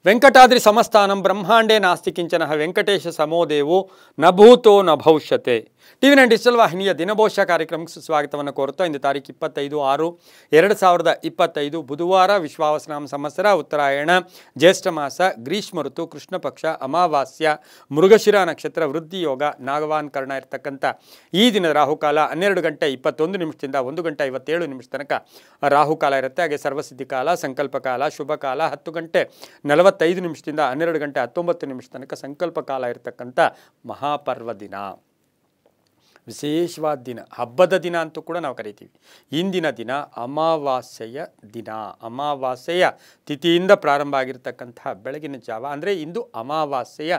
ವೆಂಕಟಾದ್ರಿ ಸಮಸ್ಥಾನಂ ಬ್ರಹ್ಮಾಂಡೇ ನಾಸ್ತಿ ಕಿಂಚನಃ ವೆಂಕಟೇಶ ಸಮೋ ದೇವೋ ನ ಭೂತೋ ನ ಭವಿಷ್ಯತೆ. ಟಿವಿ9 ಡಿಜಿಟಲ್ ವಾಹಿನಿಯ ದಿನಭವಿಷ್ಯ ಕಾರ್ಯಕ್ರಮಕ್ಕೆ ಸುಸ್ವಾಗತವನ್ನು ಕೋರುತ್ತಾ ಇಂದು ತಾರೀಕು 25/6/2025 ಬುಧವಾರ ವಿಶ್ವಾವಸನಾಮ ಸಂವತ್ಸರ ಉತ್ತರಾಯಣ ಜ್ಯೇಷ್ಠ ಮಾಸ ಗ್ರೀಷ್ಮ ಋತು ಕೃಷ್ಣ ಪಕ್ಷ ಅಮಾವಾಸ್ಯ ಮೃಗಶಿರ ನಕ್ಷತ್ರ ವೃದ್ಧಿ ಯೋಗ ನಾಗವಾನ್ ಕರ್ಣ ಇರತಕ್ಕಂಥ ಈ ದಿನದ ರಾಹುಕಾಲ 12 ಗಂಟೆ 21 ನಿಮಿಷದಿಂದ 1 ಗಂಟೆ 57 ನಿಮಿಷ ತನಕ ರಾಹುಕಾಲ ಇರುತ್ತೆ. ಹಾಗೆ ಸರ್ವಸಿದ್ಧಿ ಕಾಲ, ಸಂಕಲ್ಪ ಕಾಲ, ಶುಭ ಕಾಲ 10 ಗಂಟೆ 45 ನಿಮಿಷದಿಂದ 12 ಗಂಟೆ 19 ನಿಮಿಷ ತನಕ ಸಂಕಲ್ಪ ಕಾಲ ಇರತಕ್ಕಂಥ ಮಹಾಪರ್ವ ದಿನ, ವಿಶೇಷವಾದ ದಿನ, ಹಬ್ಬದ ದಿನ ಅಂತೂ ಕೂಡ ನಾವು ಕರಿತೀವಿ. ಇಂದಿನ ದಿನ ಅಮಾವಾಸ್ಯೆಯ ದಿನ. ಅಮಾವಾಸ್ಯೆಯ ತಿಥಿಯಿಂದ ಪ್ರಾರಂಭ ಆಗಿರ್ತಕ್ಕಂತಹ ಬೆಳಗಿನ ಜಾವ ಅಂದರೆ ಇಂದು ಅಮಾವಾಸ್ಯೆಯ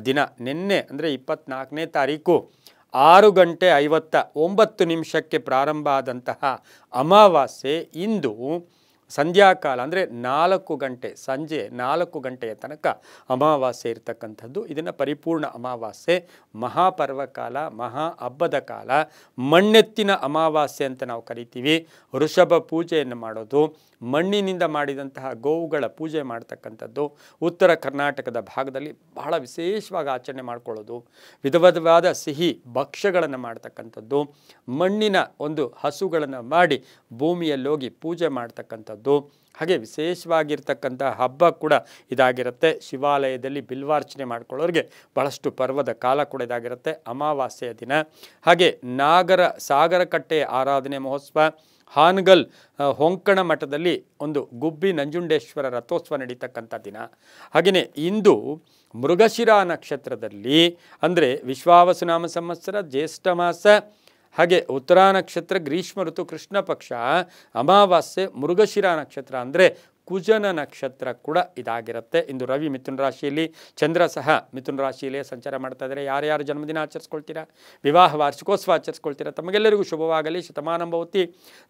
ದಿನ. ನಿನ್ನೆ ಅಂದರೆ 24ನೇ ತಾರೀಕು 6 ಗಂಟೆ 59 ನಿಮಿಷಕ್ಕೆ ಪ್ರಾರಂಭ ಆದಂತಹ ಅಮಾವಾಸ್ಯೆ ಇಂದು ಸಂಧ್ಯಾಕಾಲ ಅಂದರೆ 4 ಗಂಟೆ, ಸಂಜೆ 4 ಗಂಟೆಯ ತನಕ ಅಮಾವಾಸ್ಯೆ ಇರತಕ್ಕಂಥದ್ದು. ಇದನ್ನು ಪರಿಪೂರ್ಣ ಅಮಾವಾಸ್ಯೆ, ಮಹಾಪರ್ವಕಾಲ, ಮಹಾ ಹಬ್ಬದ ಕಾಲ, ಮಣ್ಣೆತ್ತಿನ ಅಮಾವಾಸ್ಯೆ ಅಂತ ನಾವು ಕರಿತೀವಿ. ವೃಷಭ ಪೂಜೆಯನ್ನು ಮಾಡೋದು, ಮಣ್ಣಿನಿಂದ ಮಾಡಿದಂತಹ ಗೋವುಗಳ ಪೂಜೆ ಮಾಡ್ತಕ್ಕಂಥದ್ದು ಉತ್ತರ ಕರ್ನಾಟಕದ ಭಾಗದಲ್ಲಿ ಬಹಳ ವಿಶೇಷವಾಗಿ ಆಚರಣೆ ಮಾಡ್ಕೊಳ್ಳೋದು, ವಿಧ ವಿಧವಾದ ಸಿಹಿ ಭಕ್ಷ್ಯಗಳನ್ನು ಮಾಡ್ತಕ್ಕಂಥದ್ದು, ಮಣ್ಣಿನ ಒಂದು ಹಸುಗಳನ್ನು ಮಾಡಿ ಭೂಮಿಯಲ್ಲಿ ಹೋಗಿ ಪೂಜೆ ಮಾಡ್ತಕ್ಕಂಥದ್ದು. ಹಾಗೆ ವಿಶೇಷವಾಗಿರ್ತಕ್ಕಂಥ ಹಬ್ಬ ಕೂಡ ಇದಾಗಿರುತ್ತೆ. ಶಿವಾಲಯದಲ್ಲಿ ಬಿಲ್ವಾರ್ಚನೆ ಮಾಡ್ಕೊಳ್ಳೋರಿಗೆ ಬಹಳಷ್ಟು ಪರ್ವದ ಕಾಲ ಕೂಡ ಇದಾಗಿರುತ್ತೆ ಅಮಾವಾಸ್ಯೆಯ ದಿನ. ಹಾಗೆ ಸಾಗರಕಟ್ಟೆ ಆರಾಧನೆ ಮಹೋತ್ಸವ, ಹಾನಗಲ್ ಹೊಂಕಣ ಮಠದಲ್ಲಿ ಒಂದು ಗುಬ್ಬಿ ನಂಜುಂಡೇಶ್ವರ ರಥೋತ್ಸವ ನಡೀತಕ್ಕಂಥ ದಿನ. ಹಾಗೆಯೇ ಇಂದು ಮೃಗಶಿರ ನಕ್ಷತ್ರದಲ್ಲಿ ಅಂದರೆ ವಿಶ್ವಾವಸುನಾಮ ಸಂವತ್ಸರ ಜ್ಯೇಷ್ಠ ಮಾಸ, ಹಾಗೆ ಉತ್ತರಾ ನಕ್ಷತ್ರ ಗ್ರೀಷ್ಮ ಋತು ಕೃಷ್ಣ ಪಕ್ಷ, ಅಮಾವಾಸ್ಯೆ ಮೃಗಶಿರ ನಕ್ಷತ್ರ ಅಂದರೆ ಕುಜನ ನಕ್ಷತ್ರ ಕೂಡ ಇದಾಗಿರುತ್ತೆ. ಇಂದು ರವಿ ಮಿಥುನ ರಾಶಿಯಲ್ಲಿ, ಚಂದ್ರ ಸಹ ಮಿಥುನ ರಾಶಿಯಲ್ಲೇ ಸಂಚಾರ ಮಾಡ್ತಾ ಇದ್ದಾರೆ. ಯಾರ್ಯಾರು ಜನ್ಮದಿನ ಆಚರಿಸ್ಕೊಳ್ತೀರಾ, ವಿವಾಹ ವಾರ್ಷಿಕೋತ್ಸವ ಆಚರಿಸ್ಕೊಳ್ತೀರಾ, ತಮಗೆಲ್ಲರಿಗೂ ಶುಭವಾಗಲಿ, ಶತಮಾನಂ ಭವತಿ,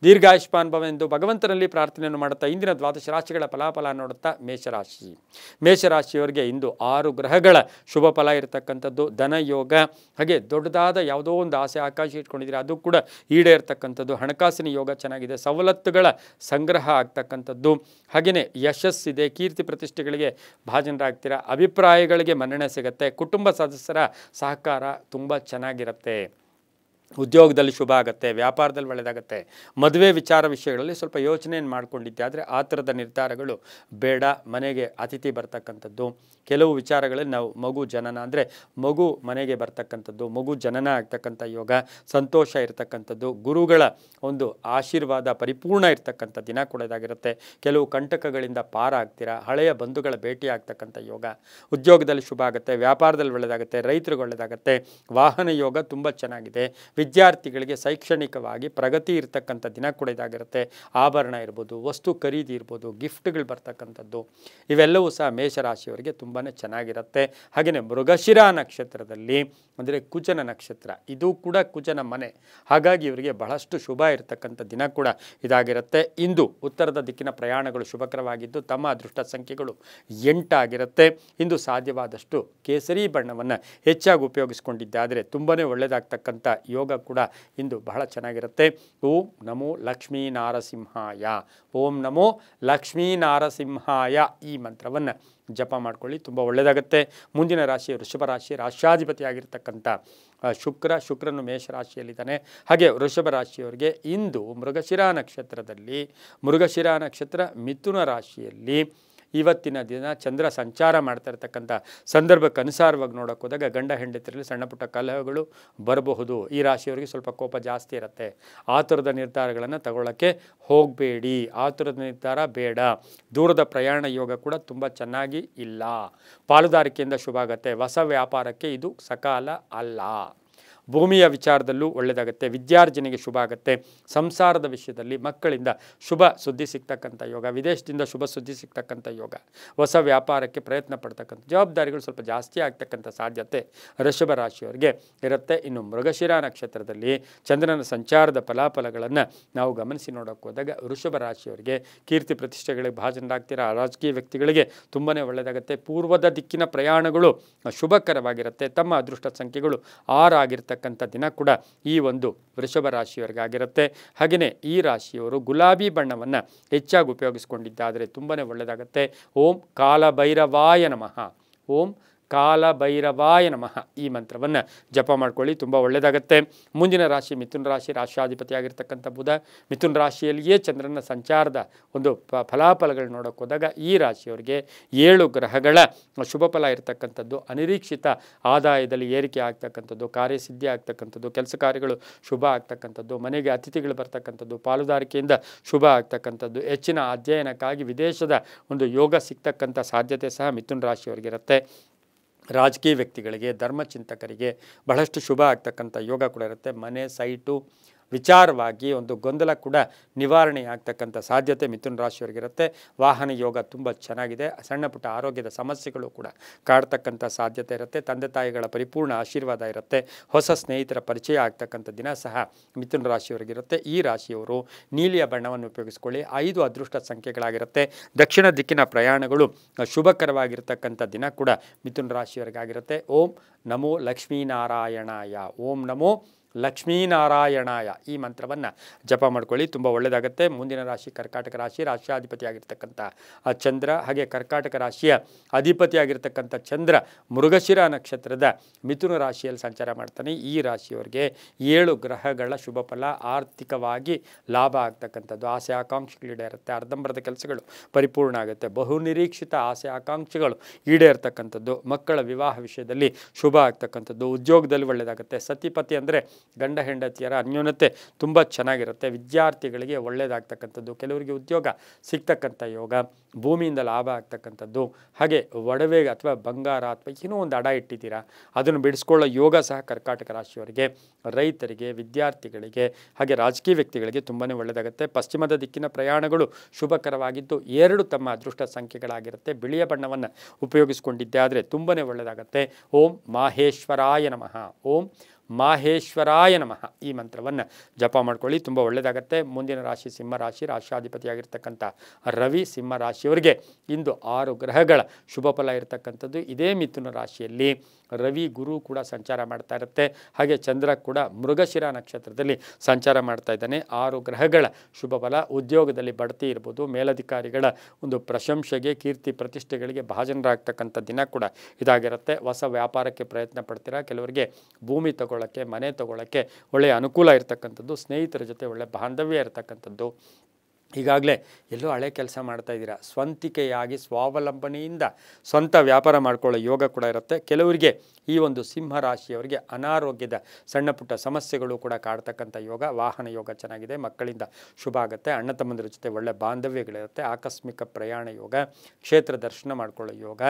ದೀರ್ಘಾಯುಷ್ಮಾನ್ ಭವ ಎಂದು ಭಗವಂತನಲ್ಲಿ ಪ್ರಾರ್ಥನೆಯನ್ನು ಮಾಡುತ್ತಾ ಇಂದಿನ ದ್ವಾದಶ ರಾಶಿಗಳ ಫಲಾಫಲ ನೋಡುತ್ತಾ ಮೇಷರಾಶಿ. ಮೇಷರಾಶಿಯವರಿಗೆ ಇಂದು 6 ಗ್ರಹಗಳ ಶುಭ ಫಲ ಇರತಕ್ಕಂಥದ್ದು. ಧನಯೋಗ, ಹಾಗೆ ದೊಡ್ಡದಾದ ಯಾವುದೋ ಒಂದು ಆಸೆ ಆಕಾಂಕ್ಷೆ ಇಟ್ಕೊಂಡಿದ್ದೀರಾ ಅದು ಕೂಡ ಈಡೇರ್ತಕ್ಕಂಥದ್ದು. ಹಣಕಾಸಿನ ಯೋಗ ಚೆನ್ನಾಗಿದೆ, ಸವಲತ್ತುಗಳ ಸಂಗ್ರಹ ಆಗ್ತಕ್ಕಂಥದ್ದು. ಹಾಗೆಯೇ ಯಶಸ್ಸಿದೆ, ಕೀರ್ತಿ ಪ್ರತಿಷ್ಠೆಗಳಿಗೆ ಭಾಜನರಾಗ್ತೀರಾ, ಅಭಿಪ್ರಾಯಗಳಿಗೆ ಮನ್ನಣೆ ಸಿಗುತ್ತೆ, ಕುಟುಂಬ ಸದಸ್ಯರ ಸಹಕಾರ ತುಂಬ ಚೆನ್ನಾಗಿರುತ್ತೆ, ಉದ್ಯೋಗದಲ್ಲಿ ಶುಭ ಆಗುತ್ತೆ, ವ್ಯಾಪಾರದಲ್ಲಿ ಒಳ್ಳೆಯದಾಗುತ್ತೆ. ಮದುವೆ ವಿಷಯಗಳಲ್ಲಿ ಸ್ವಲ್ಪ ಯೋಚನೆಯನ್ನು ಮಾಡ್ಕೊಂಡಿದ್ದೆ, ಆದರೆ ಆ ಥರದ ನಿರ್ಧಾರಗಳು ಬೇಡ. ಮನೆಗೆ ಅತಿಥಿ ಬರ್ತಕ್ಕಂಥದ್ದು, ಕೆಲವು ವಿಚಾರಗಳಲ್ಲಿ ನಾವು ಮಗು ಜನನ ಅಂದರೆ ಮಗು ಮನೆಗೆ ಬರ್ತಕ್ಕಂಥದ್ದು, ಮಗು ಜನನ ಆಗ್ತಕ್ಕಂಥ ಯೋಗ, ಸಂತೋಷ ಇರತಕ್ಕಂಥದ್ದು, ಗುರುಗಳ ಒಂದು ಆಶೀರ್ವಾದ ಪರಿಪೂರ್ಣ ಇರ್ತಕ್ಕಂಥ ದಿನ ಕೂಡ ಇದಾಗಿರುತ್ತೆ. ಕೆಲವು ಕಂಟಕಗಳಿಂದ ಪಾರ ಆಗ್ತೀರಾ, ಹಳೆಯ ಬಂಧುಗಳ ಭೇಟಿ ಆಗ್ತಕ್ಕಂಥ ಯೋಗ, ಉದ್ಯೋಗದಲ್ಲಿ ಶುಭ ಆಗುತ್ತೆ, ವ್ಯಾಪಾರದಲ್ಲಿ ಒಳ್ಳೆಯದಾಗುತ್ತೆ, ರೈತರಿಗೆ ಒಳ್ಳೆಯದಾಗುತ್ತೆ. ವಾಹನ ಯೋಗ ತುಂಬ ಚೆನ್ನಾಗಿದೆ. ವಿದ್ಯಾರ್ಥಿಗಳಿಗೆ ಶೈಕ್ಷಣಿಕವಾಗಿ ಪ್ರಗತಿ ಇರತಕ್ಕಂಥ ದಿನ ಕೂಡ ಇದಾಗಿರುತ್ತೆ. ಆಭರಣ ಇರ್ಬೋದು, ವಸ್ತು ಖರೀದಿ ಇರ್ಬೋದು, ಗಿಫ್ಟ್ಗಳು ಬರ್ತಕ್ಕಂಥದ್ದು ಇವೆಲ್ಲವೂ ಸಹ ಮೇಷರಾಶಿಯವರಿಗೆ ತುಂಬಾ ಚೆನ್ನಾಗಿರುತ್ತೆ. ಹಾಗೆಯೇ ಮೃಗಶಿರ ನಕ್ಷತ್ರದಲ್ಲಿ ಅಂದರೆ ಕುಜನ ನಕ್ಷತ್ರ, ಇದು ಕೂಡ ಕುಜನ ಮನೆ, ಹಾಗಾಗಿ ಇವರಿಗೆ ಬಹಳಷ್ಟು ಶುಭ ಇರತಕ್ಕಂಥ ದಿನ ಕೂಡ ಇದಾಗಿರುತ್ತೆ. ಇಂದು ಉತ್ತರದ ದಿಕ್ಕಿನ ಪ್ರಯಾಣಗಳು ಶುಭಕರವಾಗಿದ್ದು ತಮ್ಮ ಅದೃಷ್ಟ ಸಂಖ್ಯೆಗಳು 8 ಆಗಿರುತ್ತೆ. ಇಂದು ಸಾಧ್ಯವಾದಷ್ಟು ಕೇಸರಿ ಬಣ್ಣವನ್ನು ಹೆಚ್ಚಾಗಿ ಉಪಯೋಗಿಸ್ಕೊಂಡಿದ್ದಾದರೆ ತುಂಬಾ ಒಳ್ಳೆಯದಾಗ್ತಕ್ಕಂಥ ಯೋಗ ಕೂಡ ಇಂದು ಬಹಳ ಚೆನ್ನಾಗಿರುತ್ತೆ. ಓಂ ನಮೋ ಲಕ್ಷ್ಮೀ ನಾರಸಿಂಹಾಯ, ಓಂ ನಮೋ ಲಕ್ಷ್ಮೀ ನಾರಸಿಂಹಾಯ ಈ ಮಂತ್ರವನ್ನು ಜಪ ಮಾಡ್ಕೊಳ್ಳಿ, ತುಂಬ ಒಳ್ಳೆಯದಾಗುತ್ತೆ. ಮುಂದಿನ ರಾಶಿ ವೃಷಭ ರಾಶಿ, ರಾಶ್ಯಾಧಿಪತಿ ಆಗಿರ್ತಕ್ಕಂಥ ಶುಕ್ರನು ಮೇಷರಾಶಿಯಲ್ಲಿದ್ದಾನೆ. ಹಾಗೆ ವೃಷಭ ರಾಶಿಯವರಿಗೆ ಇಂದು ಮೃಗಶಿರ ನಕ್ಷತ್ರದಲ್ಲಿ, ಮೃಗಶಿರ ನಕ್ಷತ್ರ ಮಿಥುನ ರಾಶಿಯಲ್ಲಿ ಇವತ್ತಿನ ದಿನ ಚಂದ್ರ ಸಂಚಾರ ಮಾಡ್ತಾ ಇರ್ತಕ್ಕಂಥ ಸಂದರ್ಭಕ್ಕೆ ಅನುಸಾರವಾಗಿ ನೋಡೋಕೆ ಹೋದಾಗ ಗಂಡ ಹೆಂಡತಿರಲ್ಲಿ ಸಣ್ಣ ಪುಟ್ಟ ಕಲಹಗಳು ಬರಬಹುದು. ಈ ರಾಶಿಯವರಿಗೆ ಸ್ವಲ್ಪ ಕೋಪ ಜಾಸ್ತಿ ಇರುತ್ತೆ. ಆ ಥರದ ನಿರ್ಧಾರಗಳನ್ನು ತಗೊಳ್ಳೋಕ್ಕೆ ಹೋಗಬೇಡಿ, ಆ ಥರದ ನಿರ್ಧಾರ ಬೇಡ. ದೂರದ ಪ್ರಯಾಣ ಯೋಗ ಕೂಡ ತುಂಬ ಚೆನ್ನಾಗಿ ಇಲ್ಲ. ಪಾಲುದಾರಿಕೆಯಿಂದ ಶುಭ ಆಗುತ್ತೆ. ಹೊಸ ವ್ಯಾಪಾರಕ್ಕೆ ಇದು ಸಕಾಲ ಅಲ್ಲ. ಭೂಮಿಯ ವಿಚಾರದಲ್ಲೂ ಒಳ್ಳೆಯದಾಗುತ್ತೆ. ವಿದ್ಯಾರ್ಜನೆಗೆ ಶುಭ ಆಗುತ್ತೆ. ಸಂಸಾರದ ವಿಷಯದಲ್ಲಿ ಮಕ್ಕಳಿಂದ ಶುಭ ಸುದ್ದಿ ಸಿಗ್ತಕ್ಕಂಥ ಯೋಗ, ವಿದೇಶದಿಂದ ಶುಭ ಸುದ್ದಿ ಸಿಗ್ತಕ್ಕಂಥ ಯೋಗ, ಹೊಸ ವ್ಯಾಪಾರಕ್ಕೆ ಪ್ರಯತ್ನ ಪಡ್ತಕ್ಕಂಥ ಜವಾಬ್ದಾರಿಗಳು ಸ್ವಲ್ಪ ಜಾಸ್ತಿ ಆಗ್ತಕ್ಕಂಥ ಸಾಧ್ಯತೆ ವೃಷಭ ರಾಶಿಯವರಿಗೆ ಇರುತ್ತೆ. ಇನ್ನು ಮೃಗಶಿರ ನಕ್ಷತ್ರದಲ್ಲಿ ಚಂದ್ರನ ಸಂಚಾರದ ಫಲಾಫಲಗಳನ್ನು ನಾವು ಗಮನಿಸಿ ನೋಡೋಕೆ ಹೋದಾಗ ವೃಷಭ ರಾಶಿಯವರಿಗೆ ಕೀರ್ತಿ ಪ್ರತಿಷ್ಠೆಗಳಿಗೆ ಭಾಜನರಾಗ್ತೀರಾ. ರಾಜಕೀಯ ವ್ಯಕ್ತಿಗಳಿಗೆ ತುಂಬಾ ಒಳ್ಳೆಯದಾಗುತ್ತೆ. ಪೂರ್ವದ ದಿಕ್ಕಿನ ಪ್ರಯಾಣಗಳು ಶುಭಕರವಾಗಿರುತ್ತೆ. ತಮ್ಮ ಅದೃಷ್ಟ ಸಂಖ್ಯೆಗಳು 6 ಆಗಿರ್ತಕ್ಕಂಥ ಆಗಿರ್ತಕ್ಕಂಥ ದಿನ ಕೂಡ ಈ ಒಂದು ವೃಷಭ ರಾಶಿಯವರಿಗಾಗಿರುತ್ತೆ. ಹಾಗೆಯೇ ಈ ರಾಶಿಯವರು ಗುಲಾಬಿ ಬಣ್ಣವನ್ನು ಹೆಚ್ಚಾಗಿ ಉಪಯೋಗಿಸ್ಕೊಂಡಿದ್ದಾದರೆ ತುಂಬಾ ಒಳ್ಳೆಯದಾಗುತ್ತೆ. ಓಂ ಕಾಲಭೈರವಾಯ ನಮಃ, ಓಂ ಕಾಲಭೈರವಾಯ ನಮಃ ಈ ಮಂತ್ರವನ್ನು ಜಪ ಮಾಡ್ಕೊಳ್ಳಿ, ತುಂಬ ಒಳ್ಳೆಯದಾಗತ್ತೆ. ಮುಂದಿನ ರಾಶಿ ಮಿಥುನ ರಾಶಿ, ರಾಶಿಯಾಧಿಪತಿ ಆಗಿರ್ತಕ್ಕಂಥ ಬುಧ. ಮಿಥುನ ರಾಶಿಯಲ್ಲಿಯೇ ಚಂದ್ರನ ಸಂಚಾರದ ಒಂದು ಫಲಾಫಲಗಳು ನೋಡೋಕೆ ಹೋದಾಗ ಈ ರಾಶಿಯವರಿಗೆ 7 ಗ್ರಹಗಳ ಶುಭ ಫಲ ಇರತಕ್ಕಂಥದ್ದು, ಅನಿರೀಕ್ಷಿತ ಆದಾಯದಲ್ಲಿ ಏರಿಕೆ ಆಗ್ತಕ್ಕಂಥದ್ದು, ಕಾರ್ಯಸಿದ್ಧಿ ಆಗ್ತಕ್ಕಂಥದ್ದು, ಕೆಲಸ ಕಾರ್ಯಗಳು ಶುಭ ಆಗ್ತಕ್ಕಂಥದ್ದು, ಮನೆಗೆ ಅತಿಥಿಗಳು ಬರ್ತಕ್ಕಂಥದ್ದು, ಪಾಲುದಾರಿಕೆಯಿಂದ ಶುಭ ಆಗ್ತಕ್ಕಂಥದ್ದು, ಹೆಚ್ಚಿನ ಅಧ್ಯಯನಕ್ಕಾಗಿ ವಿದೇಶದ ಒಂದು ಯೋಗ ಸಿಗ್ತಕ್ಕಂಥ ಸಾಧ್ಯತೆ ಸಹ ಮಿಥುನ ರಾಶಿಯವರಿಗಿರುತ್ತೆ. ರಾಜಕೀಯ ವ್ಯಕ್ತಿಗಳಿಗೆ, ಧರ್ಮಚಿಂತಕರಿಗೆ ಬಹಳಷ್ಟು ಶುಭ ಆಗ್ತಕ್ಕಂಥ ಯೋಗ ಕೂಡ ಇರುತ್ತೆ. ಮನೆ, ಸೈಟು ವಿಚಾರವಾಗಿ ಒಂದು ಗೊಂದಲ ಕೂಡ ನಿವಾರಣೆ ಆಗ್ತಕ್ಕಂಥ ಸಾಧ್ಯತೆ ಮಿಥುನ ರಾಶಿಯವರಿಗಿರುತ್ತೆ. ವಾಹನ ಯೋಗ ತುಂಬ ಚೆನ್ನಾಗಿದೆ. ಸಣ್ಣ ಪುಟ್ಟ ಆರೋಗ್ಯದ ಸಮಸ್ಯೆಗಳು ಕೂಡ ಕಾಡ್ತಕ್ಕಂಥ ಸಾಧ್ಯತೆ ಇರುತ್ತೆ. ತಂದೆ ತಾಯಿಗಳ ಪರಿಪೂರ್ಣ ಆಶೀರ್ವಾದ ಇರುತ್ತೆ. ಹೊಸ ಸ್ನೇಹಿತರ ಪರಿಚಯ ಆಗ್ತಕ್ಕಂಥ ದಿನ ಸಹ ಮಿಥುನ ರಾಶಿಯವರಿಗಿರುತ್ತೆ. ಈ ರಾಶಿಯವರು ನೀಲಿಯ ಬಣ್ಣವನ್ನು ಉಪಯೋಗಿಸ್ಕೊಳ್ಳಿ. 5 ಅದೃಷ್ಟ ಸಂಖ್ಯೆಗಳಾಗಿರುತ್ತೆ. ದಕ್ಷಿಣ ದಿಕ್ಕಿನ ಪ್ರಯಾಣಗಳು ಶುಭಕರವಾಗಿರ್ತಕ್ಕಂಥ ದಿನ ಕೂಡ ಮಿಥುನ ರಾಶಿಯವರಿಗಾಗಿರುತ್ತೆ. ಓಂ ನಮೋ ಲಕ್ಷ್ಮೀನಾರಾಯಣಾಯ, ಓಂ ನಮೋ ಲಕ್ಷ್ಮೀನಾರಾಯಣಾಯ ಈ ಮಂತ್ರವನ್ನು ಜಪ ಮಾಡ್ಕೊಳ್ಳಿ, ತುಂಬ ಒಳ್ಳೆಯದಾಗುತ್ತೆ. ಮುಂದಿನ ರಾಶಿ ಕರ್ಕಾಟಕ ರಾಶಿ, ರಾಶಿಯಾಧಿಪತಿಯಾಗಿರ್ತಕ್ಕಂಥ ಚಂದ್ರ. ಹಾಗೆ ಕರ್ಕಾಟಕ ರಾಶಿಯ ಅಧಿಪತಿಯಾಗಿರ್ತಕ್ಕಂಥ ಚಂದ್ರ ಮೃಗಶಿರ ನಕ್ಷತ್ರದ ಮಿಥುನ ರಾಶಿಯಲ್ಲಿ ಸಂಚಾರ ಮಾಡ್ತಾನೆ. ಈ ರಾಶಿಯವರಿಗೆ 7 ಗ್ರಹಗಳ ಶುಭ ಫಲ, ಆರ್ಥಿಕವಾಗಿ ಲಾಭ ಆಗ್ತಕ್ಕಂಥದ್ದು, ಆಸೆ ಆಕಾಂಕ್ಷೆಗಳಿರುತ್ತೆ, ಅರ್ಧಂಬರ್ಧ ಕೆಲಸಗಳು ಪರಿಪೂರ್ಣ ಆಗುತ್ತೆ, ಬಹುನಿರೀಕ್ಷಿತ ಆಸೆ ಆಕಾಂಕ್ಷೆಗಳು ಈಡೇರ್ತಕ್ಕಂಥದ್ದು, ಮಕ್ಕಳ ವಿವಾಹ ವಿಷಯದಲ್ಲಿ ಶುಭ ಆಗ್ತಕ್ಕಂಥದ್ದು, ಉದ್ಯೋಗದಲ್ಲಿ ಒಳ್ಳೆಯದಾಗುತ್ತೆ. ಸತಿಪತಿ ಅಂದರೆ ಗಂಡ ಹೆಂಡತಿಯರ ಅನ್ಯೋನ್ಯತೆ ತುಂಬ ಚೆನ್ನಾಗಿರುತ್ತೆ. ವಿದ್ಯಾರ್ಥಿಗಳಿಗೆ ಒಳ್ಳೆಯದಾಗ್ತಕ್ಕಂಥದ್ದು, ಕೆಲವರಿಗೆ ಉದ್ಯೋಗ ಸಿಗ್ತಕ್ಕಂಥ ಯೋಗ, ಭೂಮಿಯಿಂದ ಲಾಭ ಆಗ್ತಕ್ಕಂಥದ್ದು, ಹಾಗೆ ಒಡವೆ ಅಥವಾ ಬಂಗಾರ ಅಥವಾ ಏನೋ ಒಂದು ಅಡ ಇಟ್ಟಿದ್ದೀರಾ ಅದನ್ನು ಬಿಡಿಸ್ಕೊಳ್ಳೋ ಯೋಗ ಸಹ ಕರ್ಕಾಟಕ ರಾಶಿಯವರಿಗೆ, ರೈತರಿಗೆ, ವಿದ್ಯಾರ್ಥಿಗಳಿಗೆ ಹಾಗೆ ರಾಜಕೀಯ ವ್ಯಕ್ತಿಗಳಿಗೆ ತುಂಬಾ ಒಳ್ಳೆಯದಾಗುತ್ತೆ. ಪಶ್ಚಿಮದ ದಿಕ್ಕಿನ ಪ್ರಯಾಣಗಳು ಶುಭಕರವಾಗಿದ್ದು 2 ತಮ್ಮ ಅದೃಷ್ಟ ಸಂಖ್ಯೆಗಳಾಗಿರುತ್ತೆ. ಬಿಳಿಯ ಬಣ್ಣವನ್ನು ಉಪಯೋಗಿಸ್ಕೊಂಡಿದ್ದೆ ಆದರೆ ತುಂಬಾ ಒಳ್ಳೆಯದಾಗುತ್ತೆ. ಓಂ ಮಾಹೇಶ್ವರಾಯ ನಮಃ, ಓಂ ಮಾಹೇಶ್ವರಾಯ ನಮಃ ಈ ಮಂತ್ರವನ್ನು ಜಪ ಮಾಡ್ಕೊಳ್ಳಿ, ತುಂಬ ಒಳ್ಳೆಯದಾಗತ್ತೆ. ಮುಂದಿನ ರಾಶಿ ಸಿಂಹ ರಾಶಿ, ರಾಶಿಯಾಧಿಪತಿಯಾಗಿರ್ತಕ್ಕಂಥ ರವಿ. ಸಿಂಹ ರಾಶಿಯವರಿಗೆ ಇಂದು 6 ಗ್ರಹಗಳ ಶುಭ ಫಲ ಇರತಕ್ಕಂಥದ್ದು. ಇದೇ ಮಿಥುನ ರಾಶಿಯಲ್ಲಿ ರವಿ ಗುರು ಕೂಡ ಸಂಚಾರ ಮಾಡ್ತಾ ಇರುತ್ತೆ. ಹಾಗೆ ಚಂದ್ರ ಕೂಡ ಮೃಗಶಿರ ನಕ್ಷತ್ರದಲ್ಲಿ ಸಂಚಾರ ಮಾಡ್ತಾ ಇದ್ದಾನೆ. 6 ಗ್ರಹಗಳ ಶುಭ ಫಲ. ಉದ್ಯೋಗದಲ್ಲಿ ಬಡ್ತಿ ಇರ್ಬೋದು, ಮೇಲಧಿಕಾರಿಗಳ ಒಂದು ಪ್ರಶಂಸೆಗೆ, ಕೀರ್ತಿ ಪ್ರತಿಷ್ಠೆಗಳಿಗೆ ಭಾಜನರಾಗ್ತಕ್ಕಂಥ ದಿನ ಕೂಡ ಇದಾಗಿರುತ್ತೆ. ಹೊಸ ವ್ಯಾಪಾರಕ್ಕೆ ಪ್ರಯತ್ನ ಪಡ್ತೀರಾ. ಕೆಲವರಿಗೆ ಭೂಮಿ ತಗೊಳ್ಳೋಕ್ಕೆ, ಮನೆ ತಗೊಳ್ಳೋಕ್ಕೆ ಒಳ್ಳೆಯ ಅನುಕೂಲ ಇರತಕ್ಕಂಥದ್ದು, ಸ್ನೇಹಿತರ ಜೊತೆ ಒಳ್ಳೆಯ ಬಾಂಧವ್ಯ ಇರತಕ್ಕಂಥದ್ದು. ಈಗಾಗಲೇ ಎಲ್ಲೋ ಹಳೆ ಕೆಲಸ ಮಾಡ್ತಾ ಇದ್ದೀರಾ, ಸ್ವಂತಿಕೆಯಾಗಿ ಸ್ವಾವಲಂಬನೆಯಿಂದ ಸ್ವಂತ ವ್ಯಾಪಾರ ಮಾಡ್ಕೊಳ್ಳೋ ಯೋಗ ಕೂಡ ಇರುತ್ತೆ. ಕೆಲವರಿಗೆ ಈ ಒಂದು ಸಿಂಹ ರಾಶಿಯವರಿಗೆ ಅನಾರೋಗ್ಯದ ಸಣ್ಣ ಪುಟ್ಟ ಸಮಸ್ಯೆಗಳು ಕೂಡ ಕಾಡ್ತಕ್ಕಂಥ ಯೋಗ. ವಾಹನ ಯೋಗ ಚೆನ್ನಾಗಿದೆ, ಮಕ್ಕಳಿಂದ ಶುಭ ಆಗುತ್ತೆ. ಅಣ್ಣ ತಮ್ಮಂದಿರ ಜೊತೆ ಒಳ್ಳೆ ಬಾಂಧವ್ಯಗಳಿರುತ್ತೆ. ಆಕಸ್ಮಿಕ ಪ್ರಯಾಣ ಯೋಗ, ಕ್ಷೇತ್ರ ದರ್ಶನ ಮಾಡ್ಕೊಳ್ಳೋ ಯೋಗ,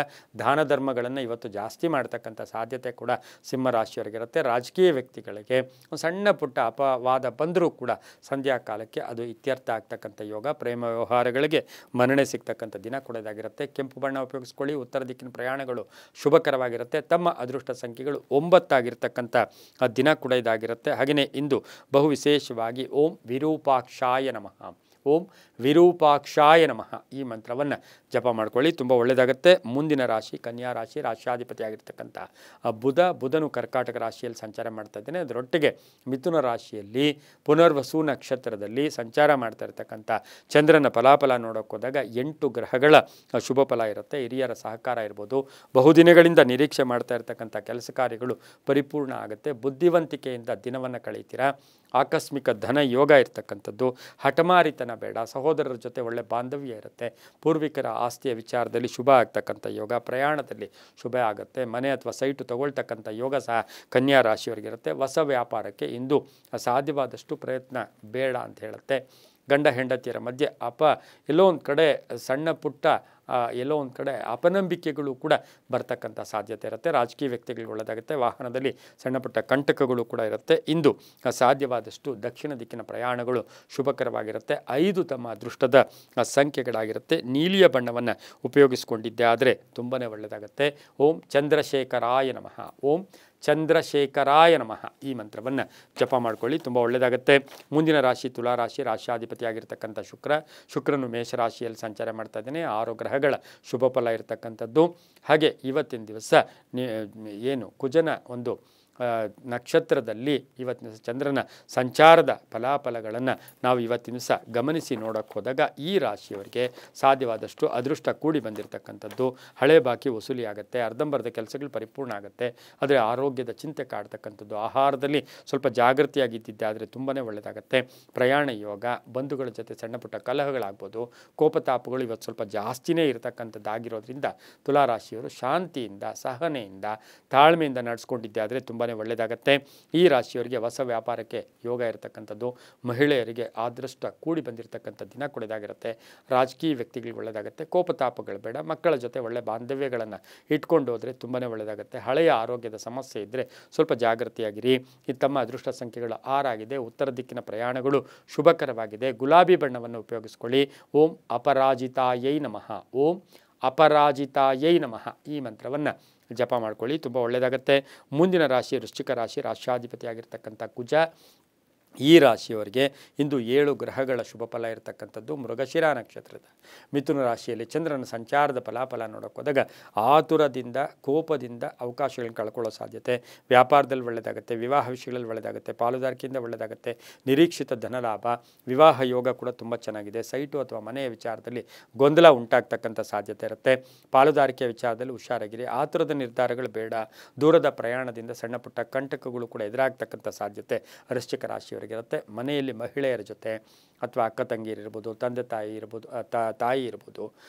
ದಾನ ಧರ್ಮಗಳನ್ನು ಇವತ್ತು ಜಾಸ್ತಿ ಮಾಡ್ತಕ್ಕಂಥ ಸಾಧ್ಯತೆ ಕೂಡ ಸಿಂಹ ರಾಶಿಯವರಿಗಿರುತ್ತೆ. ರಾಜಕೀಯ ವ್ಯಕ್ತಿಗಳಿಗೆ ಒಂದು ಸಣ್ಣ ಪುಟ್ಟ ಅಪವಾದ ಬಂದರೂ ಕೂಡ ಸಂಧ್ಯಾ ಕಾಲಕ್ಕೆ ಅದು ಇತ್ಯರ್ಥ ಆಗ್ತಕ್ಕಂಥ ಯೋಗ. ಪ್ರೇಮ ವ್ಯವಹಾರಗಳಿಗೆ ಮನ್ನಣೆ ಸಿಗ್ತಕ್ಕಂಥ ದಿನ ಕೂಡ ಇದಾಗಿರುತ್ತೆ. ಕೆಂಪು ಬಣ್ಣ ಉಪಯೋಗಿಸ್ಕೊಳ್ಳಿ. ಉತ್ತರ ದಿಕ್ಕಿನ ಪ್ರಯಾಣಗಳು ಶುಭಕರವಾಗಿರುತ್ತೆ. ತಮ್ಮ ಅದೃಷ್ಟ ಸಂಖ್ಯೆಗಳು 9 ಆಗಿರ್ತಕ್ಕಂಥ ದಿನ ಕೂಡ ಇದಾಗಿರುತ್ತೆ. ಹಾಗೆಯೇ ಇಂದು ಬಹು ವಿಶೇಷವಾಗಿ ಓಂ ವಿರೂಪಾಕ್ಷಾಯ ನಮಃ, ಓಂ ವಿರೂಪಾಕ್ಷಾಯ ನಮಃ ಈ ಮಂತ್ರವನ್ನು ಜಪ ಮಾಡ್ಕೊಳ್ಳಿ, ತುಂಬ ಒಳ್ಳೆಯದಾಗುತ್ತೆ. ಮುಂದಿನ ರಾಶಿ ಕನ್ಯಾ ರಾಶಿ, ರಾಶಿಯಾಧಿಪತಿಯಾಗಿರ್ತಕ್ಕಂಥ ಬುಧನು ಕರ್ಕಾಟಕ ರಾಶಿಯಲ್ಲಿ ಸಂಚಾರ ಮಾಡ್ತಾ ಇದ್ದೇನೆ. ಅದರೊಟ್ಟಿಗೆ ಮಿಥುನ ರಾಶಿಯಲ್ಲಿ ಪುನರ್ವಸು ನಕ್ಷತ್ರದಲ್ಲಿ ಸಂಚಾರ ಮಾಡ್ತಾ ಇರ್ತಕ್ಕಂಥ ಚಂದ್ರನ ಫಲಾಫಲ ನೋಡೋಕೆ ಹೋದಾಗ 8 ಗ್ರಹಗಳ ಶುಭ ಫಲ ಇರುತ್ತೆ. ಹಿರಿಯರ ಸಹಕಾರ ಇರ್ಬೋದು, ಬಹುದಿನಗಳಿಂದ ನಿರೀಕ್ಷೆ ಮಾಡ್ತಾ ಇರ್ತಕ್ಕಂಥ ಕೆಲಸ ಕಾರ್ಯಗಳು ಪರಿಪೂರ್ಣ ಆಗುತ್ತೆ. ಬುದ್ಧಿವಂತಿಕೆಯಿಂದ ದಿನವನ್ನು ಕಳೀತೀರಾ. ಆಕಸ್ಮಿಕ ಧನ ಯೋಗ ಇರ್ತಕ್ಕಂಥದ್ದು. ಹಠಮಾರಿತನ ಬೇಡ. ಸಹೋದರರ ಜೊತೆ ಒಳ್ಳೆ ಬಾಂಧವ್ಯ ಇರುತ್ತೆ. ಪೂರ್ವಿಕರ ಆಸ್ತಿಯ ವಿಚಾರದಲ್ಲಿ ಶುಭ ಆಗ್ತಕ್ಕಂಥ ಯೋಗ. ಪ್ರಯಾಣದಲ್ಲಿ ಶುಭ ಆಗುತ್ತೆ. ಮನೆ ಅಥವಾ ಸೈಟು ತಗೊಳ್ತಕ್ಕಂಥ ಯೋಗ ಸಹ ಕನ್ಯಾ ರಾಶಿಯವರಿಗಿರುತ್ತೆ. ಹೊಸ ವ್ಯಾಪಾರಕ್ಕೆ ಇಂದು ಸಾಧ್ಯವಾದಷ್ಟು ಪ್ರಯತ್ನ ಬೇಡ ಅಂತ ಹೇಳುತ್ತೆ. ಗಂಡ ಹೆಂಡತಿಯರ ಮಧ್ಯೆ ಎಲ್ಲೋ ಒಂದು ಕಡೆ ಸಣ್ಣ ಪುಟ್ಟ ಎಲ್ಲೋ ಒಂದು ಕಡೆ ಅಪನಂಬಿಕೆಗಳು ಕೂಡ ಬರ್ತಕ್ಕಂಥ ಸಾಧ್ಯತೆ ಇರುತ್ತೆ. ರಾಜಕೀಯ ವ್ಯಕ್ತಿಗಳಿಗೆ ಒಳ್ಳೆಯದಾಗುತ್ತೆ. ವಾಹನದಲ್ಲಿ ಸಣ್ಣ ಪುಟ್ಟ ಕಂಟಕಗಳು ಕೂಡ ಇರುತ್ತೆ. ಇಂದು ಸಾಧ್ಯವಾದಷ್ಟು ದಕ್ಷಿಣ ದಿಕ್ಕಿನ ಪ್ರಯಾಣಗಳು ಶುಭಕರವಾಗಿರುತ್ತೆ. 5 ತಮ್ಮ ಅದೃಷ್ಟದ ಸಂಖ್ಯೆಗಳಾಗಿರುತ್ತೆ. ನೀಲಿಯ ಬಣ್ಣವನ್ನು ಉಪಯೋಗಿಸಿಕೊಂಡಿದ್ದೆ ಆದರೆ ತುಂಬಾ ಒಳ್ಳೆಯದಾಗುತ್ತೆ. ಓಂ ಚಂದ್ರಶೇಖರಾಯ ನಮಃ, ಓಂ ಚಂದ್ರಶೇಖರಾಯ ನಮಃ ಈ ಮಂತ್ರವನ್ನು ಜಪ ಮಾಡ್ಕೊಳ್ಳಿ, ತುಂಬ ಒಳ್ಳೆಯದಾಗುತ್ತೆ. ಮುಂದಿನ ರಾಶಿ ತುಲಾ ರಾಶಿ, ರಾಶಿಯಾಧಿಪತಿಯಾಗಿರ್ತಕ್ಕಂಥ ಶುಕ್ರನು ಮೇಷರಾಶಿಯಲ್ಲಿ ಸಂಚಾರ ಮಾಡ್ತಾ ಇದ್ದೇನೆ. 6 ಗ್ರಹಗಳ ಶುಭ ಫಲ ಇರತಕ್ಕಂಥದ್ದು. ಹಾಗೆ ಇವತ್ತಿನ ದಿವಸ ಏನು ಕುಜನ ಒಂದು ನಕ್ಷತ್ರದಲ್ಲಿ ಇವತ್ತಿನ ಚಂದ್ರನ ಸಂಚಾರದ ಫಲಾಫಲಗಳನ್ನು ನಾವು ಇವತ್ತಿನ ದಿವಸ ಗಮನಿಸಿ ನೋಡೋಕ್ಕೆ ಹೋದಾಗ ಈ ರಾಶಿಯವರಿಗೆ ಸಾಧ್ಯವಾದಷ್ಟು ಅದೃಷ್ಟ ಕೂಡಿ ಬಂದಿರತಕ್ಕಂಥದ್ದು, ಹಳೆ ಬಾಕಿ ವಸೂಲಿ ಆಗುತ್ತೆ, ಅರ್ಧಂಬರ್ಧ ಕೆಲಸಗಳು ಪರಿಪೂರ್ಣ ಆಗುತ್ತೆ. ಆದರೆ ಆರೋಗ್ಯದ ಚಿಂತೆ ಕಾಡ್ತಕ್ಕಂಥದ್ದು, ಆಹಾರದಲ್ಲಿ ಸ್ವಲ್ಪ ಜಾಗೃತಿಯಾಗಿದ್ದಿದ್ದೆ ಆದರೆ ತುಂಬಾ ಒಳ್ಳೆಯದಾಗುತ್ತೆ. ಪ್ರಯಾಣ ಯೋಗ, ಬಂಧುಗಳ ಜೊತೆ ಸಣ್ಣ ಪುಟ್ಟ ಕಲಹಗಳಾಗ್ಬೋದು, ಕೋಪತಾಪಗಳು ಇವತ್ತು ಸ್ವಲ್ಪ ಜಾಸ್ತಿನೇ ಇರತಕ್ಕಂಥದ್ದಾಗಿರೋದ್ರಿಂದ ತುಲಾರಾಶಿಯವರು ಶಾಂತಿಯಿಂದ, ಸಹನೆಯಿಂದ, ತಾಳ್ಮೆಯಿಂದ ನಡೆಸ್ಕೊಂಡಿದ್ದೆ ಆದರೆ ತುಂಬಾ ಒಳ್ಳೆಯದಾಗತ್ತೆ. ಈ ರಾಶಿಯವರಿಗೆ ಹೊಸ ವ್ಯಾಪಾರಕ್ಕೆ ಯೋಗ ಇರತಕ್ಕಂಥದ್ದು, ಮಹಿಳೆಯರಿಗೆ ಅದೃಷ್ಟ ಕೂಡಿ ಬಂದಿರತಕ್ಕಂಥ ದಿನ ಕೊಡೋದಾಗಿರುತ್ತೆ. ರಾಜಕೀಯ ವ್ಯಕ್ತಿಗಳಿಗೆ ಒಳ್ಳೆಯದಾಗುತ್ತೆ. ಕೋಪತಾಪಗಳು ಬೇಡ, ಮಕ್ಕಳ ಜೊತೆ ಒಳ್ಳೆ ಬಾಂಧವ್ಯಗಳನ್ನು ಇಟ್ಕೊಂಡು ಹೋದರೆ ತುಂಬಾ ಒಳ್ಳೆಯದಾಗುತ್ತೆ. ಹಳೆಯ ಆರೋಗ್ಯದ ಸಮಸ್ಯೆ ಇದ್ದರೆ ಸ್ವಲ್ಪ ಜಾಗೃತಿಯಾಗಿರಿ. ಇದು ತಮ್ಮ ಅದೃಷ್ಟ ಸಂಖ್ಯೆಗಳು 6 ಆಗಿದೆ. ಉತ್ತರ ದಿಕ್ಕಿನ ಪ್ರಯಾಣಗಳು ಶುಭಕರವಾಗಿದೆ. ಗುಲಾಬಿ ಬಣ್ಣವನ್ನು ಉಪಯೋಗಿಸ್ಕೊಳ್ಳಿ. ಓಂ ಅಪರಾಜಿತಾಯೈ ನಮಃ, ಓಂ ಅಪರಾಜಿತಾಯೈ ನಮಃ ಈ ಮಂತ್ರವನ್ನು ಜಪ ಮಾಡ್ಕೊಳ್ಳಿ, ತುಂಬ ಒಳ್ಳೆಯದಾಗುತ್ತೆ. ಮುಂದಿನ ರಾಶಿ ವೃಶ್ಚಿಕ ರಾಶಿ, ರಾಶ್ಯಾಧಿಪತಿಯಾಗಿರ್ತಕ್ಕಂಥ ಕುಜ. ಈ ರಾಶಿಯವರಿಗೆ ಇಂದು 7 ಗ್ರಹಗಳ ಶುಭ ಫಲ ಇರತಕ್ಕಂಥದ್ದು. ಮೃಗಶಿರ ನಕ್ಷತ್ರದ ಮಿಥುನ ರಾಶಿಯಲ್ಲಿ ಚಂದ್ರನ ಸಂಚಾರದ ಫಲಾಫಲ ನೋಡೋಕೆ ಹೋದಾಗ ಆತುರದಿಂದ, ಕೋಪದಿಂದ ಅವಕಾಶಗಳನ್ನು ಕಳ್ಕೊಳ್ಳೋ ಸಾಧ್ಯತೆ. ವ್ಯಾಪಾರದಲ್ಲಿ ಒಳ್ಳೆಯದಾಗುತ್ತೆ, ವಿವಾಹ ವಿಷಯಗಳಲ್ಲಿ ಒಳ್ಳೆಯದಾಗುತ್ತೆ, ಪಾಲುದಾರಿಕೆಯಿಂದ ಒಳ್ಳೆಯದಾಗುತ್ತೆ, ನಿರೀಕ್ಷಿತ ಧನಲಾಭ, ವಿವಾಹ ಯೋಗ ಕೂಡ ತುಂಬ ಚೆನ್ನಾಗಿದೆ. ಸೈಟು ಅಥವಾ ಮನೆಯ ವಿಚಾರದಲ್ಲಿ ಗೊಂದಲ ಉಂಟಾಗ್ತಕ್ಕಂಥ ಸಾಧ್ಯತೆ ಇರುತ್ತೆ. ಪಾಲುದಾರಿಕೆಯ ವಿಚಾರದಲ್ಲಿ ಹುಷಾರಾಗಿರಿ. ಆತುರದ ನಿರ್ಧಾರಗಳು ಬೇಡ. ದೂರದ ಪ್ರಯಾಣದಿಂದ ಸಣ್ಣ ಪುಟ್ಟ ಕಂಟಕಗಳು ಕೂಡ ಎದುರಾಗ್ತಕ್ಕಂಥ ಸಾಧ್ಯತೆ ವೃಶ್ಚಿಕ ರಾಶಿಯವರಿಗೆ ಇರುತ್ತೆ. ಮನೆಯಲ್ಲಿ ಮಹಿಳೆಯರ ಜೊತೆ ಅಥವಾ ಅಕ್ಕ ತಂಗಿಯರಿರ್ಬೋದು, ತಂದೆ ತಾಯಿ ಇರ್ಬೋದು, ತಾಯಿ ಇರ್ಬೋದು,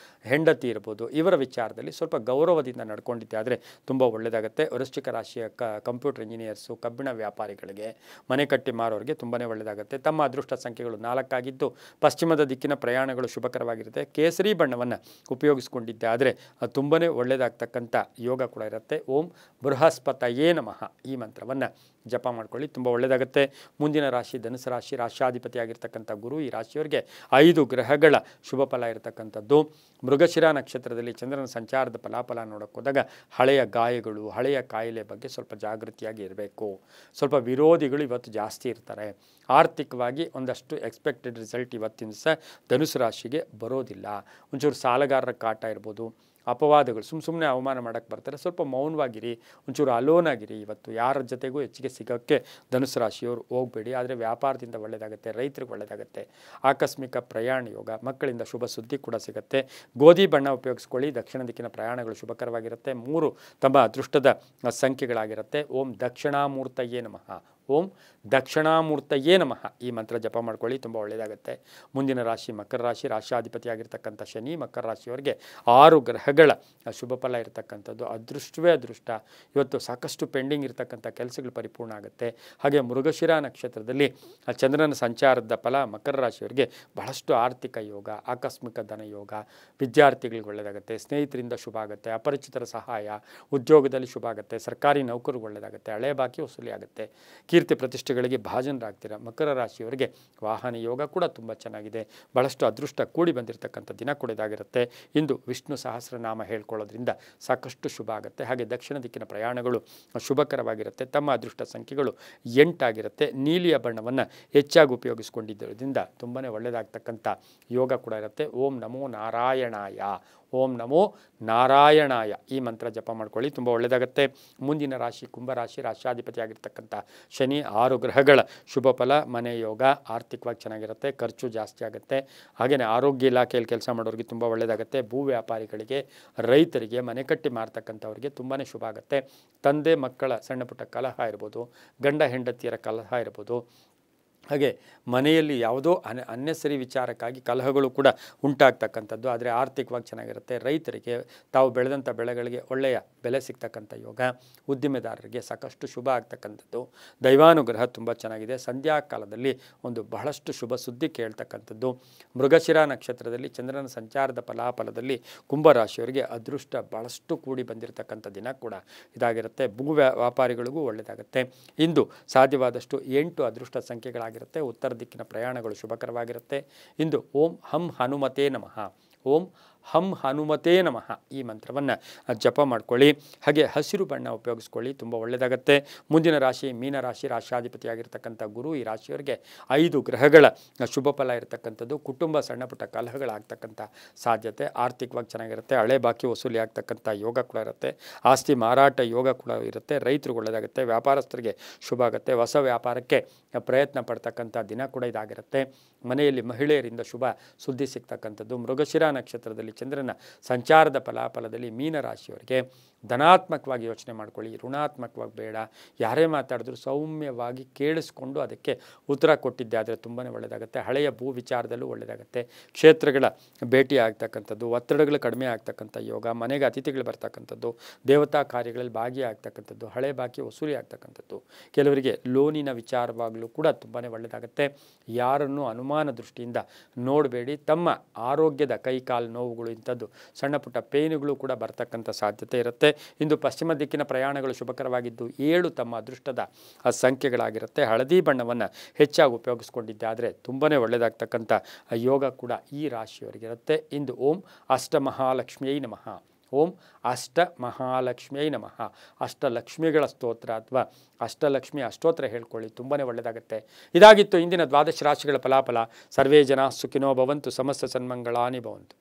ಹೆಂಡತಿ ಇರ್ಬೋದು, ಇವರ ವಿಚಾರದಲ್ಲಿ ಸ್ವಲ್ಪ ಗೌರವದಿಂದ ನಡ್ಕೊಂಡಿದ್ದೆ ಆದರೆ ತುಂಬ ಒಳ್ಳೆಯದಾಗುತ್ತೆ. ವೃಶ್ಚಿಕ ರಾಶಿಯ ಕಂಪ್ಯೂಟರ್ ಇಂಜಿನಿಯರ್ಸು, ಕಬ್ಬಿಣ ವ್ಯಾಪಾರಿಗಳಿಗೆ, ಮನೆ ಕಟ್ಟಿ ಮಾರೋರಿಗೆ ತುಂಬಾ ಒಳ್ಳೆಯದಾಗುತ್ತೆ. ತಮ್ಮ ಅದೃಷ್ಟ ಸಂಖ್ಯೆಗಳು 4 ಆಗಿದ್ದು ಪಶ್ಚಿಮದ ದಿಕ್ಕಿನ ಪ್ರಯಾಣಗಳು ಶುಭಕರವಾಗಿರುತ್ತೆ. ಕೇಸರಿ ಬಣ್ಣವನ್ನು ಉಪಯೋಗಿಸ್ಕೊಂಡಿದ್ದೆ ಆದರೆ ತುಂಬಾ ಒಳ್ಳೆಯದಾಗ್ತಕ್ಕಂಥ ಯೋಗ ಕೂಡ ಇರುತ್ತೆ. ಓಂ ಬೃಹಸ್ಪತಯೇ ನಮಃ ಈ ಮಂತ್ರವನ್ನು ಜಪ ಮಾಡ್ಕೊಳ್ಳಿ, ತುಂಬ ಒಳ್ಳೆಯದಾಗುತ್ತೆ. ಮುಂದಿನ ರಾಶಿ ಧನುಸು ರಾಶಿ, ರಾಶ್ಯಾಧಿಪತಿಯಾಗಿರ್ತಕ್ಕಂಥ ಗುರು. ಈ ರಾಶಿಯವರಿಗೆ 5 ಗ್ರಹಗಳ ಶುಭ ಫಲ ಇರತಕ್ಕಂಥದ್ದು. ಮೃಗಶಿರ ನಕ್ಷತ್ರದಲ್ಲಿ ಚಂದ್ರನ ಸಂಚಾರದ ಫಲಾಫಲ ನೋಡೋಕೆ ಹೋದಾಗ ಹಳೆಯ ಗಾಯಗಳು, ಹಳೆಯ ಕಾಯಿಲೆ ಬಗ್ಗೆ ಸ್ವಲ್ಪ ಜಾಗೃತಿಯಾಗಿ ಇರಬೇಕು. ಸ್ವಲ್ಪ ವಿರೋಧಿಗಳು ಇವತ್ತು ಜಾಸ್ತಿ ಇರ್ತಾರೆ. ಆರ್ಥಿಕವಾಗಿ ಒಂದಷ್ಟು ಎಕ್ಸ್ಪೆಕ್ಟೆಡ್ ರಿಸಲ್ಟ್ ಇವತ್ತಿನ ದಿವಸ ಧನುಸು ರಾಶಿಗೆ ಬರೋದಿಲ್ಲ. ಒಂಚೂರು ಸಾಲಗಾರರ ಕಾಟ ಇರ್ಬೋದು, ಅಪವಾದಗಳು, ಸುಮ್ಮನೆ ಅವಮಾನ ಮಾಡೋಕ್ಕೆ ಬರ್ತಾರೆ. ಸ್ವಲ್ಪ ಮೌನವಾಗಿರಿ, ಒಂಚೂರು ಅಲೋನ್ ಆಗಿರಿ. ಇವತ್ತು ಯಾರ ಜೊತೆಗೂ ಹೆಚ್ಚಿಗೆ ಸಿಗೋಕ್ಕೆ ಧನುಸು ರಾಶಿಯವರು ಹೋಗಬೇಡಿ. ಆದರೆ ವ್ಯಾಪಾರದಿಂದ ಒಳ್ಳೆಯದಾಗುತ್ತೆ, ರೈತರಿಗೆ ಒಳ್ಳೆಯದಾಗುತ್ತೆ. ಆಕಸ್ಮಿಕ ಪ್ರಯಾಣ ಯೋಗ, ಮಕ್ಕಳಿಂದ ಶುಭ ಸುದ್ದಿ ಕೂಡ ಸಿಗುತ್ತೆ. ಗೋಧಿ ಬಣ್ಣ ಉಪಯೋಗಿಸ್ಕೊಳ್ಳಿ. ದಕ್ಷಿಣ ದಿಕ್ಕಿನ ಪ್ರಯಾಣಗಳು ಶುಭಕರವಾಗಿರುತ್ತೆ. 3 ತಮ್ಮ ಅದೃಷ್ಟದ ಸಂಖ್ಯೆಗಳಾಗಿರುತ್ತೆ. ಓಂ ದಕ್ಷಿಣಾಮೂರ್ತಯೇ ನಮಃ, ಓಂ ದಕ್ಷಿಣಾಮೂರ್ತಯೇ ನಮಃ ಈ ಮಂತ್ರ ಜಪ ಮಾಡ್ಕೊಳ್ಳಿ, ತುಂಬ ಒಳ್ಳೆಯದಾಗುತ್ತೆ. ಮುಂದಿನ ರಾಶಿ ಮಕರ ರಾಶಿ, ರಾಶ್ಯಾಧಿಪತಿಯಾಗಿರ್ತಕ್ಕಂಥ ಶನಿ. ಮಕರ ರಾಶಿಯವರಿಗೆ 6 ಗ್ರಹಗಳ ಶುಭ ಫಲ ಇರತಕ್ಕಂಥದ್ದು. ಅದೃಷ್ಟವೇ ಅದೃಷ್ಟ. ಇವತ್ತು ಸಾಕಷ್ಟು ಪೆಂಡಿಂಗ್ ಇರತಕ್ಕಂಥ ಕೆಲಸಗಳು ಪರಿಪೂರ್ಣ ಆಗುತ್ತೆ. ಹಾಗೆ ಮೃಗಶಿರ ನಕ್ಷತ್ರದಲ್ಲಿ ಚಂದ್ರನ ಸಂಚಾರದ ಫಲ ಮಕರ ರಾಶಿಯವರಿಗೆ ಬಹಳಷ್ಟು ಆರ್ಥಿಕ ಯೋಗ, ಆಕಸ್ಮಿಕ ಧನ ಯೋಗ, ವಿದ್ಯಾರ್ಥಿಗಳಿಗೆ ಒಳ್ಳೆಯದಾಗುತ್ತೆ, ಸ್ನೇಹಿತರಿಂದ ಶುಭ ಆಗುತ್ತೆ, ಅಪರಿಚಿತರ ಸಹಾಯ, ಉದ್ಯೋಗದಲ್ಲಿ ಶುಭ ಆಗುತ್ತೆ, ಸರ್ಕಾರಿ ನೌಕರಿಗೆ ಒಳ್ಳೆಯದಾಗುತ್ತೆ, ಹಳೆ ಬಾಕಿ ವಸೂಲಿ ಆಗುತ್ತೆ, ಕೀರ್ತಿ ಪ್ರತಿಷ್ಠೆಗಳಿಗೆ ಭಾಜನರಾಗ್ತೀರ. ಮಕರ ರಾಶಿಯವರಿಗೆ ವಾಹನ ಯೋಗ ಕೂಡ ತುಂಬ ಚೆನ್ನಾಗಿದೆ. ಬಹಳಷ್ಟು ಅದೃಷ್ಟ ಕೂಡಿ ಬಂದಿರತಕ್ಕಂಥ ದಿನ ಕೊಡೋದಾಗಿರುತ್ತೆ. ಇಂದು ವಿಷ್ಣು ಸಹಸ್ರನಾಮ ಹೇಳ್ಕೊಳ್ಳೋದ್ರಿಂದ ಸಾಕಷ್ಟು ಶುಭ ಆಗುತ್ತೆ. ಹಾಗೆ ದಕ್ಷಿಣ ದಿಕ್ಕಿನ ಪ್ರಯಾಣಗಳು ಶುಭಕರವಾಗಿರುತ್ತೆ. ತಮ್ಮ ಅದೃಷ್ಟ ಸಂಖ್ಯೆಗಳು 8 ಆಗಿರುತ್ತೆ. ನೀಲಿಯ ಬಣ್ಣವನ್ನು ಹೆಚ್ಚಾಗಿ ಉಪಯೋಗಿಸ್ಕೊಂಡಿದ್ದರಿಂದ ತುಂಬಾ ಒಳ್ಳೆಯದಾಗ್ತಕ್ಕಂಥ ಯೋಗ ಕೂಡ ಇರುತ್ತೆ. ಓಂ ನಮೋ ನಾರಾಯಣಾಯ, ಓಂ ನಮೋ ನಾರಾಯಣಾಯ ಈ ಮಂತ್ರ ಜಪ ಮಾಡ್ಕೊಳ್ಳಿ, ತುಂಬ ಒಳ್ಳೆಯದಾಗುತ್ತೆ. ಮುಂದಿನ ರಾಶಿ ಕುಂಭರಾಶಿ, ರಾಶ್ಯಾಧಿಪತಿಯಾಗಿರ್ತಕ್ಕಂಥ ಶನಿ. 6 ಗ್ರಹಗಳ ಶುಭ ಫಲ. ಮನೆ ಯೋಗ, ಆರ್ಥಿಕವಾಗಿ ಚೆನ್ನಾಗಿರುತ್ತೆ, ಖರ್ಚು ಜಾಸ್ತಿ ಆಗುತ್ತೆ. ಹಾಗೆಯೇ ಆರೋಗ್ಯ ಇಲಾಖೆಯಲ್ಲಿ ಕೆಲಸ ಮಾಡೋರಿಗೆ ತುಂಬ ಒಳ್ಳೆಯದಾಗುತ್ತೆ. ಭೂ ವ್ಯಾಪಾರಿಗಳಿಗೆ, ರೈತರಿಗೆ, ಮನೆ ಕಟ್ಟಿ ಮಾರ್ತಕ್ಕಂಥವ್ರಿಗೆ ತುಂಬಾ ಶುಭ ಆಗುತ್ತೆ. ತಂದೆ ಮಕ್ಕಳ ಸಣ್ಣ ಪುಟ್ಟ ಕಲಹ ಇರ್ಬೋದು, ಗಂಡ ಹೆಂಡತಿಯರ ಕಲಹ ಇರ್ಬೋದು, ಹಾಗೆ ಮನೆಯಲ್ಲಿ ಯಾವುದೋ ಅನ್ನೆಸರಿ ವಿಚಾರಕ್ಕಾಗಿ ಕಲಹಗಳು ಕೂಡ ಉಂಟಾಗ್ತಕ್ಕಂಥದ್ದು. ಆದರೆ ಆರ್ಥಿಕವಾಗಿ ಚೆನ್ನಾಗಿರುತ್ತೆ. ರೈತರಿಗೆ ತಾವು ಬೆಳೆದಂಥ ಬೆಳೆಗಳಿಗೆ ಒಳ್ಳೆಯ ಬೆಲೆ ಸಿಗ್ತಕ್ಕಂಥ ಯೋಗ. ಉದ್ದಿಮೆದಾರರಿಗೆ ಸಾಕಷ್ಟು ಶುಭ ಆಗ್ತಕ್ಕಂಥದ್ದು. ದೈವಾನುಗ್ರಹ ತುಂಬ ಚೆನ್ನಾಗಿದೆ. ಸಂಧ್ಯಾಕಾಲದಲ್ಲಿ ಒಂದು ಬಹಳಷ್ಟು ಶುಭ ಸುದ್ದಿ ಕೇಳ್ತಕ್ಕಂಥದ್ದು. ಮೃಗಶಿರ ನಕ್ಷತ್ರದಲ್ಲಿ ಚಂದ್ರನ ಸಂಚಾರದ ಫಲಾಫಲದಲ್ಲಿ ಕುಂಭರಾಶಿಯವರಿಗೆ ಅದೃಷ್ಟ ಬಹಳಷ್ಟು ಕೂಡಿ ಬಂದಿರತಕ್ಕಂಥ ದಿನ ಕೂಡ ಇದಾಗಿರುತ್ತೆ. ಭೂ ವ್ಯಾಪಾರಿಗಳಿಗೂ ಒಳ್ಳೆಯದಾಗುತ್ತೆ. ಇಂದು ಸಾಧ್ಯವಾದಷ್ಟು 8 ಅದೃಷ್ಟ ಸಂಖ್ಯೆಗಳಾಗಿರುತ್ತೆ. ಉತ್ತರ ದಿಕ್ಕಿನ ಪ್ರಯಾಣಗಳು ಶುಭಕರವಾಗಿರುತ್ತೆ. ಇಂದು ಓಂ ಹಂ ಹನುಮತೇ ನಮಃ, ಓಂ ಹಂ ಹನುಮತೇ ನಮಃ ಈ ಮಂತ್ರವನ್ನು ಜಪ ಮಾಡ್ಕೊಳ್ಳಿ. ಹಾಗೆ ಹಸಿರು ಬಣ್ಣ ಉಪಯೋಗಿಸ್ಕೊಳ್ಳಿ, ತುಂಬ ಒಳ್ಳೆಯದಾಗತ್ತೆ. ಮುಂದಿನ ರಾಶಿ ಮೀನರಾಶಿ, ರಾಶಿಯಾಧಿಪತಿಯಾಗಿರ್ತಕ್ಕಂಥ ಗುರು ಈ ರಾಶಿಯವರಿಗೆ 5 ಗ್ರಹಗಳ ಶುಭ ಫಲ ಇರತಕ್ಕಂಥದ್ದು. ಕುಟುಂಬ ಸಣ್ಣ ಪುಟ್ಟ ಕಲಹಗಳಾಗ್ತಕ್ಕಂಥ ಸಾಧ್ಯತೆ, ಆರ್ಥಿಕವಾಗಿ ಚೆನ್ನಾಗಿರುತ್ತೆ. ಹಳೆ ಬಾಕಿ ವಸೂಲಿ ಆಗ್ತಕ್ಕಂಥ ಯೋಗ ಕೂಡ ಇರುತ್ತೆ. ಆಸ್ತಿ ಮಾರಾಟ ಯೋಗ ಕೂಡ ಇರುತ್ತೆ. ರೈತರಿಗೆ ಒಳ್ಳೆಯದಾಗುತ್ತೆ, ವ್ಯಾಪಾರಸ್ಥರಿಗೆ ಶುಭ ಆಗುತ್ತೆ. ಹೊಸ ವ್ಯಾಪಾರಕ್ಕೆ ಪ್ರಯತ್ನ ಪಡ್ತಕ್ಕಂಥ ದಿನ ಕೂಡ ಇದಾಗಿರುತ್ತೆ. ಮನೆಯಲ್ಲಿ ಮಹಿಳೆಯರಿಂದ ಶುಭ ಸುದ್ದಿ ಸಿಗ್ತಕ್ಕಂಥದ್ದು. ಮೃಗಶಿರ ನಕ್ಷತ್ರದಲ್ಲಿ ಚಂದ್ರನ ಸಂಚಾರದ ಫಲಾಫಲದಲ್ಲಿ ಮೀನರಾಶಿಯವರಿಗೆ ಧನಾತ್ಮಕವಾಗಿ ಯೋಚನೆ ಮಾಡ್ಕೊಳ್ಳಿ, ಋಣಾತ್ಮಕವಾಗಿ ಬೇಡ. ಯಾರೇ ಮಾತಾಡಿದ್ರು ಸೌಮ್ಯವಾಗಿ ಕೇಳಿಸ್ಕೊಂಡು ಅದಕ್ಕೆ ಉತ್ತರ ಕೊಟ್ಟಿದ್ದೆ ಆದರೆ ತುಂಬಾ ಒಳ್ಳೆಯದಾಗುತ್ತೆ. ಹಳೆಯ ಭೂ ವಿಚಾರದಲ್ಲೂ ಒಳ್ಳೆಯದಾಗುತ್ತೆ. ಕ್ಷೇತ್ರಗಳ ಭೇಟಿ ಆಗ್ತಕ್ಕಂಥದ್ದು, ಒತ್ತಡಗಳು ಕಡಿಮೆ ಆಗ್ತಕ್ಕಂಥ ಯೋಗ, ಮನೆಗೆ ಅತಿಥಿಗಳು ಬರ್ತಕ್ಕಂಥದ್ದು, ದೇವತಾ ಕಾರ್ಯಗಳಲ್ಲಿ ಭಾಗಿಯಾಗ್ತಕ್ಕಂಥದ್ದು, ಹಳೆ ಬಾಕಿ ವಸೂಲಿ ಆಗ್ತಕ್ಕಂಥದ್ದು. ಕೆಲವರಿಗೆ ಲೋನಿನ ವಿಚಾರವಾಗಲೂ ಕೂಡ ತುಂಬಾ ಒಳ್ಳೆಯದಾಗುತ್ತೆ. ಯಾರನ್ನು ಅನುಮಾನ ದೃಷ್ಟಿಯಿಂದ ನೋಡಬೇಡಿ. ತಮ್ಮ ಆರೋಗ್ಯದ ಕೈಕಾಲು ನೋವುಗಳು, ಇಂಥದ್ದು ಸಣ್ಣ ಪುಟ್ಟ ಪೇನುಗಳು ಕೂಡ ಬರ್ತಕ್ಕಂಥ ಸಾಧ್ಯತೆ ಇರುತ್ತೆ. ಇಂದು ಪಶ್ಚಿಮ ದಿಕ್ಕಿನ ಪ್ರಯಾಣಗಳು ಶುಭಕರವಾಗಿದ್ದು 7 ತಮ್ಮ ಅದೃಷ್ಟದ ಸಂಖ್ಯೆಗಳಾಗಿರುತ್ತೆ. ಹಳದಿ ಬಣ್ಣವನ್ನು ಹೆಚ್ಚಾಗಿ ಉಪಯೋಗಿಸ್ಕೊಂಡಿದ್ದಾದರೆ ತುಂಬಾ ಒಳ್ಳೆಯದಾಗ್ತಕ್ಕಂಥ ಯೋಗ ಕೂಡ ಈ ರಾಶಿಯವರಿಗಿರುತ್ತೆ. ಇಂದು ಓಂ ಅಷ್ಟಮಹಾಲಕ್ಷ್ಮಿಯೈ ನಮಃ, ಓಂ ಅಷ್ಟಮಹಾಲಕ್ಷ್ಮಿಯೈ ನಮಃ, ಅಷ್ಟಲಕ್ಷ್ಮಿಗಳ ಸ್ತೋತ್ರ ಅಥವಾ ಅಷ್ಟಲಕ್ಷ್ಮಿ ಅಷ್ಟೋತ್ರ ಹೇಳ್ಕೊಳ್ಳಿ, ತುಂಬಾ ಒಳ್ಳೆಯದಾಗುತ್ತೆ. ಇದಾಗಿತ್ತು ಇಂದಿನ 12 ರಾಶಿಗಳ ಫಲಾಫಲ. ಸರ್ವೇ ಜನ ಸುಖಿನೋ ಭವಂತು, ಸಮಸ್ತ ಸನ್ಮಂಗಳಾನಿ ಭವಂತು.